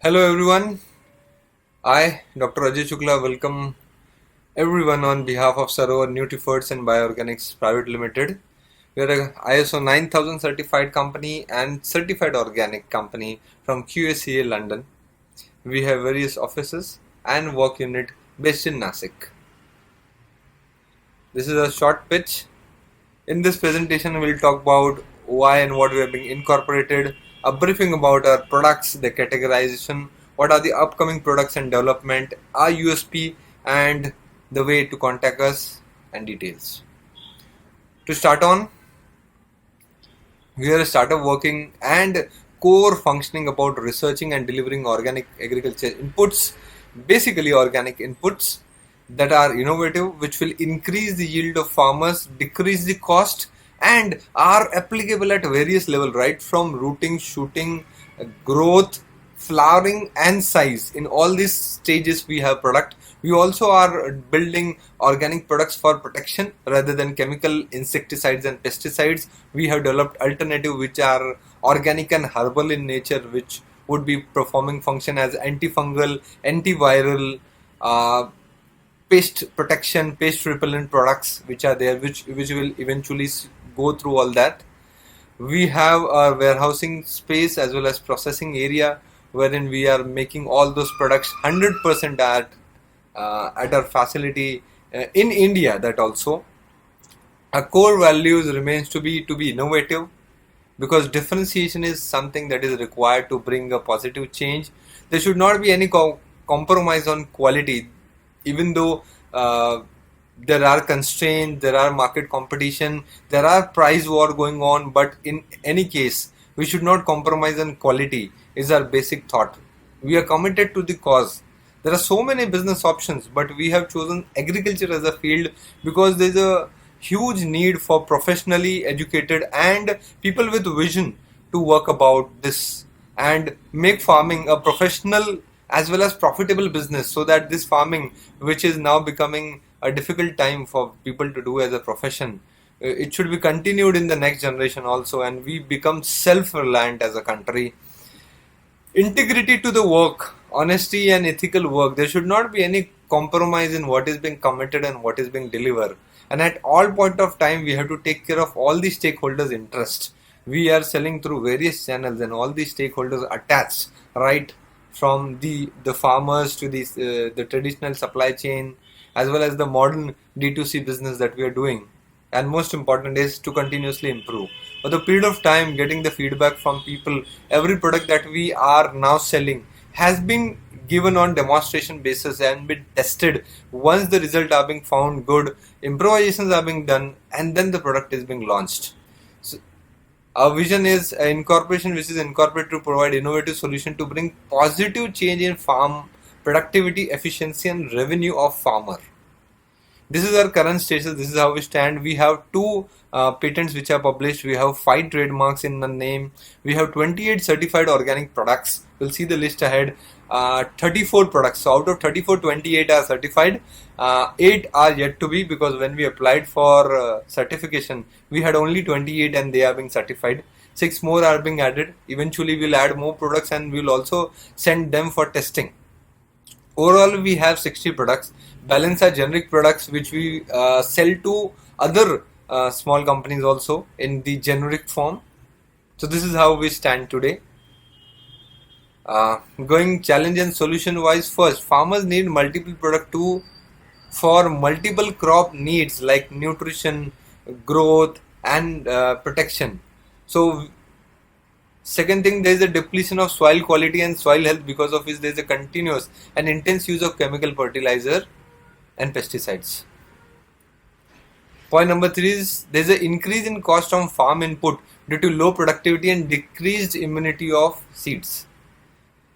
Hello everyone, I, Dr. Ajay Shukla, welcome everyone on behalf of Sarovar Nutrifert and Bioorganics Private Limited. We are a ISO 9000 certified company and certified organic company from QACA London. We have various offices and work unit based in Nasik. This is a short pitch. In this presentation, we'll talk about why and what we are being incorporated, a briefing about our products, the categorization, what are the upcoming products and development, our USP, and the way to contact us and details. To start on, we are a startup working and core functioning about researching and delivering organic agriculture inputs, basically organic inputs that are innovative, which will increase the yield of farmers, decrease the cost, and are applicable at various levels, right from rooting, shooting, growth, flowering, and size. In all these stages, we have product. We also are building organic products for protection rather than chemical insecticides and pesticides. We have developed alternative which are organic and herbal in nature, which would be performing function as antifungal, antiviral, pest protection, pest repellent products which are there, which will eventually go through all that. We have our warehousing space as well as processing area wherein we are making all those products 100% at our facility in India. That also our core values remains to be innovative, because differentiation is something that is required to bring a positive change. There should not be any compromise on quality, even though there are constraints, there are market competition, there are price war going on, but in any case, we should not compromise on quality is our basic thought. We are committed to the cause. There are so many business options, but we have chosen agriculture as a field because there is a huge need for professionally educated and people with vision to work about this and make farming a professional as well as profitable business, so that this farming, which is now becoming a difficult time for people to do as a profession, it should be continued in the next generation also, and we become self-reliant as a country. Integrity to the work, honesty and ethical work. There should not be any compromise in what is being committed and what is being delivered. And at all point of time, we have to take care of all the stakeholders' interest. We are selling through various channels, and all the stakeholders attached, right from the farmers to the traditional supply chain, as well as the modern D2C business that we are doing. And most important is to continuously improve. For the period of time, getting the feedback from people, every product that we are now selling has been given on demonstration basis and been tested. Once the results are being found good, improvisations are being done, and then the product is being launched. So our vision is an incorporation which is incorporated to provide innovative solution to bring positive change in farm productivity, efficiency, and revenue of farmer. This is our current status. This is how we stand. We have 2 patents which are published. We have 5 trademarks in the name. We have 28 certified organic products. We'll see the list ahead. 34 products. So out of 34, 28 are certified. 8 are yet to be, because when we applied for certification, we had only 28 and they are being certified. 6 more are being added. Eventually, we'll add more products and we'll also send them for testing. Overall, we have 60 products. Balance are generic products which we sell to other small companies also in the generic form. So this is how we stand today. Going challenge and solution wise, first, farmers need multiple product for multiple crop needs like nutrition, growth, and protection. So second thing, there is a depletion of soil quality and soil health, because of which there is a continuous and intense use of chemical fertilizer and pesticides. Point number 3 is there is an increase in cost on farm input due to low productivity and decreased immunity of seeds.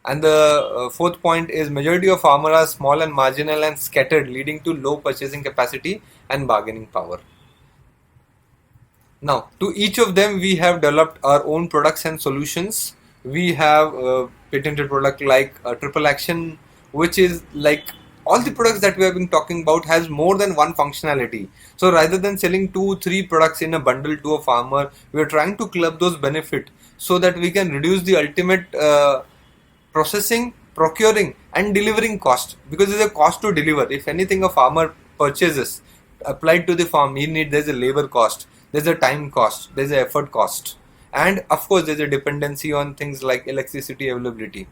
And the fourth point is majority of farmers are small and marginal and scattered, leading to low purchasing capacity and bargaining power. Now, to each of them, we have developed our own products and solutions. We have a patented product like Triple Action, which is like all the products that we have been talking about has more than one functionality. So rather than selling 2-3 products in a bundle to a farmer, we are trying to club those benefits so that we can reduce the ultimate processing procuring and delivering cost, because there's a cost to deliver. If anything a farmer purchases applied to the farm, there's a labor cost, there's a time cost, there's a effort cost, and of course there's a dependency on things like electricity availability.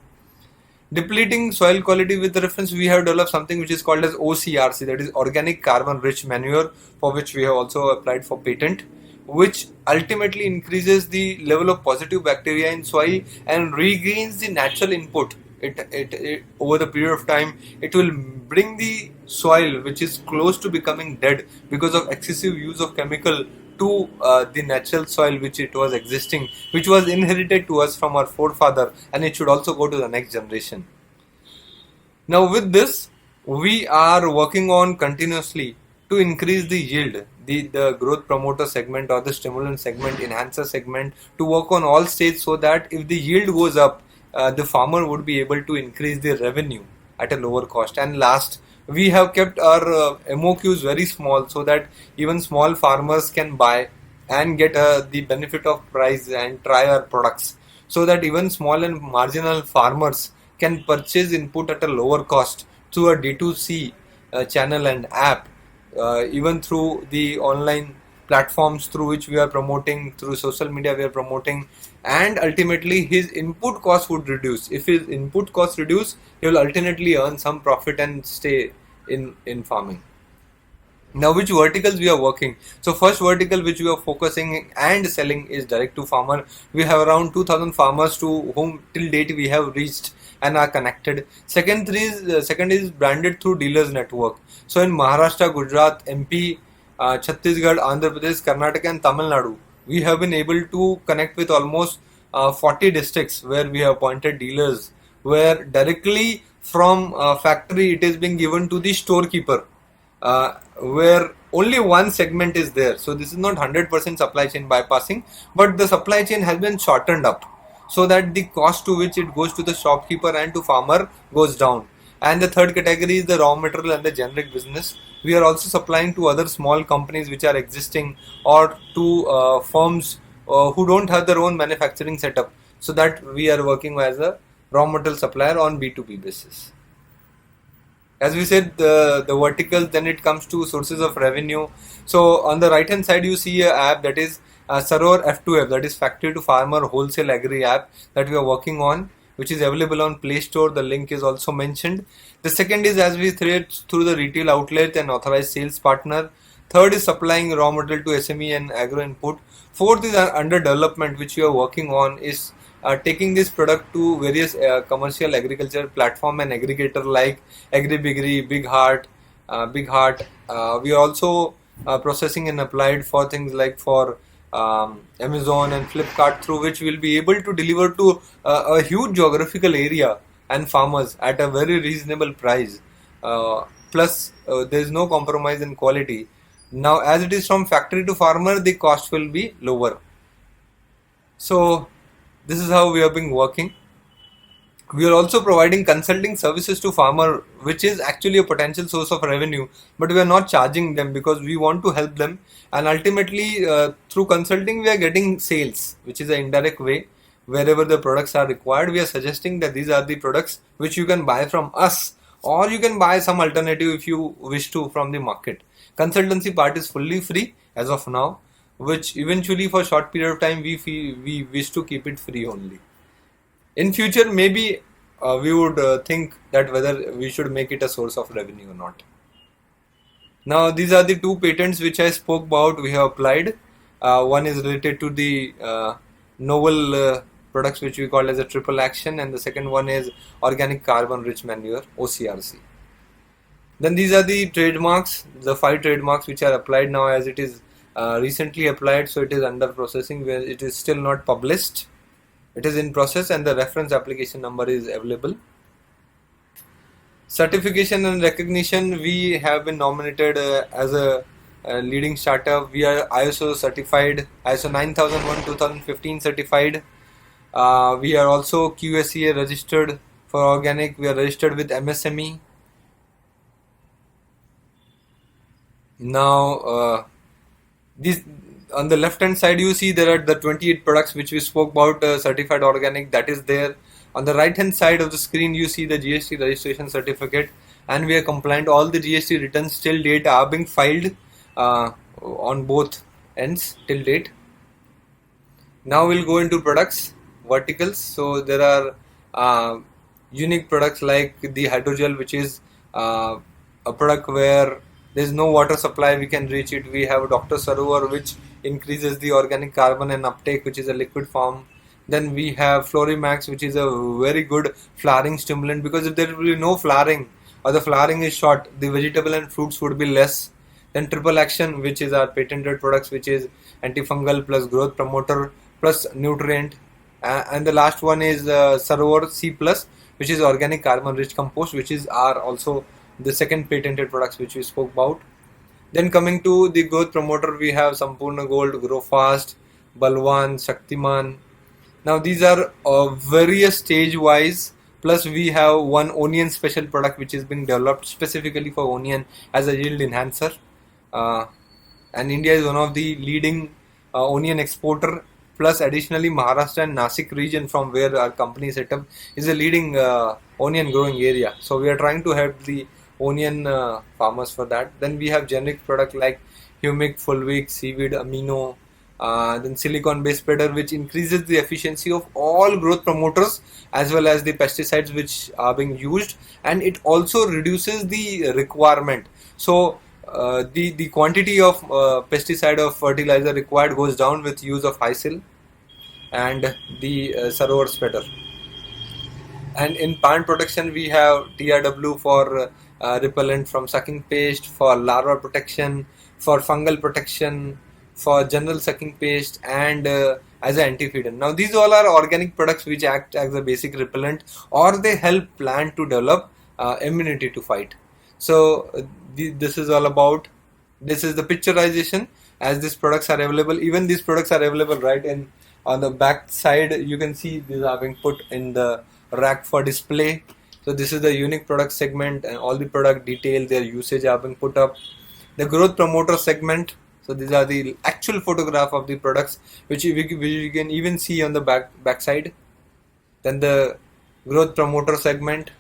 Depleting soil quality, with reference, we have developed something which is called as OCRC, that is organic carbon rich manure, for which we have also applied for patent, which ultimately increases the level of positive bacteria in soil and regains the natural input. It over the period of time, it will bring the soil which is close to becoming dead because of excessive use of chemical to the natural soil which it was existing, which was inherited to us from our forefather, and it should also go to the next generation. Now with this, we are working on continuously to increase the yield, the growth promoter segment or the stimulant segment, enhancer segment, to work on all stages, so that if the yield goes up, the farmer would be able to increase their revenue at a lower cost. And last, we have kept our MOQs very small, so that even small farmers can buy and get the benefit of price and try our products, so that even small and marginal farmers can purchase input at a lower cost through a D2C channel and app, even through the online platforms through which we are promoting, through social media we are promoting, and ultimately his input cost would reduce. If his input cost reduce, he will ultimately earn some profit and stay in farming. Now, which verticals we are working? So first vertical which we are focusing and selling is direct to farmer. We have around 2000 farmers to whom till date we have reached and are connected. Second is branded through dealers network. So in Maharashtra, Gujarat, MP, Chhattisgarh, Andhra Pradesh, Karnataka and Tamil Nadu, we have been able to connect with almost 40 districts where we have appointed dealers, where directly from factory it is being given to the storekeeper, where only one segment is there. So this is not 100% supply chain bypassing, but the supply chain has been shortened up so that the cost to which it goes to the shopkeeper and to farmer goes down. And the third category is the raw material and the generic business. We are also supplying to other small companies which are existing, or to firms who don't have their own manufacturing setup, so that we are working as a raw material supplier on B2B basis. As we said, the verticals, then it comes to sources of revenue. So on the right hand side you see a app that is Sarovar F2F, that is factory to farmer wholesale agri app that we are working on, which is available on Play Store. The link is also mentioned. The second is, as we said, through the retail outlet and authorized sales partner. Third is supplying raw material to SME and agro input. Fourth is under development, which we are working on, is taking this product to various commercial agriculture platform and aggregator like AgriBigri, Big Heart. We are also processing and applied for things like for Amazon and Flipkart, through which we will be able to deliver to a huge geographical area and farmers at a very reasonable price. Plus, there is no compromise in quality. Now, as it is from factory to farmer, the cost will be lower. So, this is how we have been working. We are also providing consulting services to farmer, which is actually a potential source of revenue, but we are not charging them because we want to help them. And ultimately, through consulting, we are getting sales, which is an indirect way. Wherever the products are required, we are suggesting that these are the products which you can buy from us, or you can buy some alternative if you wish to from the market. Consultancy part is fully free as of now, which eventually for short period of time we wish to keep it free only. In future, maybe we would think that whether we should make it a source of revenue or not. Now, these are the two patents which I spoke about. We have applied. One is related to the novel products which we call as a triple action, and the second one is organic carbon rich manure, OCRC. Then these are the trademarks, the 5 trademarks which are applied now, as it is recently applied, so it is under processing, where it is still not published. It is in process and the reference application number is available. Certification and recognition, we have been nominated as a leading startup. We are ISO certified, ISO 9001 2015 certified. We are also QSCA registered for organic. We are registered with MSME. Now, this on the left hand side you see there are the 28 products which we spoke about, certified organic, that is there. On the right hand side of the screen you see the GST registration certificate, and we are compliant. All the GST returns till date are being filed on both ends till date. Now we'll go into products verticals. So there are unique products like the hydrogel, which is a product where there's no water supply, we can reach it. We have Dr. Sarovar, which increases the organic carbon and uptake, which is a liquid form. Then we have Florimax, which is a very good flowering stimulant, because if there will be no flowering or the flowering is short, the vegetable and fruits would be less. Then Triple Action, which is our patented products, which is antifungal plus growth promoter plus nutrient. And the last one is Sarovar C plus, which is organic carbon rich compost, which is our also the second patented products which we spoke about. Then coming to the growth promoter, we have Sampurna Gold, Grow Fast, Balwan, Shaktiman. Now these are various stage wise. Plus we have one onion special product which is being developed specifically for onion as a yield enhancer. And India is one of the leading onion exporter. Plus additionally Maharashtra and Nasik region, from where our company is set up, is a leading onion growing area. So we are trying to help the onion farmers for that. Then we have generic product like humic, fulvic, seaweed, amino, then silicon based spreader, which increases the efficiency of all growth promoters as well as the pesticides which are being used, and it also reduces the requirement. So the quantity of pesticide or fertilizer required goes down with use of Hysil and the Sarovar spreader. And in plant protection we have TRW for repellent from sucking pest, for larva protection, for fungal protection, for general sucking pest, and as an anti-feeder. Now these all are organic products which act as a basic repellent, or they help plant to develop immunity to fight. So this is all about, this is the picturization as these products are available. Even these products are available right in on the back side. You can see these are being put in the rack for display. So this is the unique product segment, and all the product detail, their usage are being put up. The growth promoter segment, so these are the actual photograph of the products which you can even see on the back side. Then the growth promoter segment.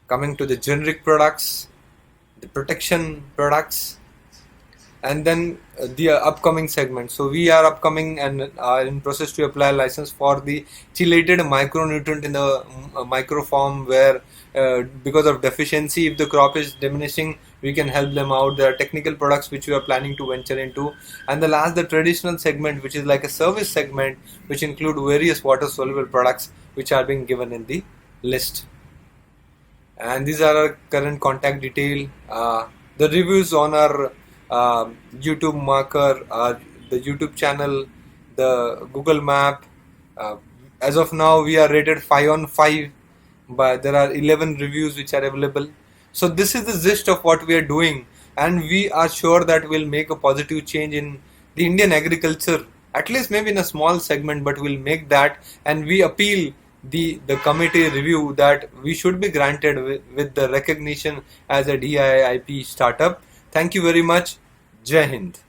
Coming to the generic products, the protection products, and then the upcoming segment. So we are upcoming and are in process to apply a license for the chelated micronutrient in the micro form, where because of deficiency, if the crop is diminishing, we can help them out. There are technical products which we are planning to venture into. And the last, the traditional segment, which is like a service segment, which include various water soluble products which are being given in the list. And these are our current contact detail. The reviews on our YouTube marker, the YouTube channel, the Google map. As of now we are rated 5 on 5, but there are 11 reviews which are available. So this is the gist of what we are doing, and we are sure that we'll make a positive change in the Indian agriculture, at least maybe in a small segment, but we'll make that. And we appeal the committee review that we should be granted with the recognition as a DIIP startup. Thank you very much. Jai Hind.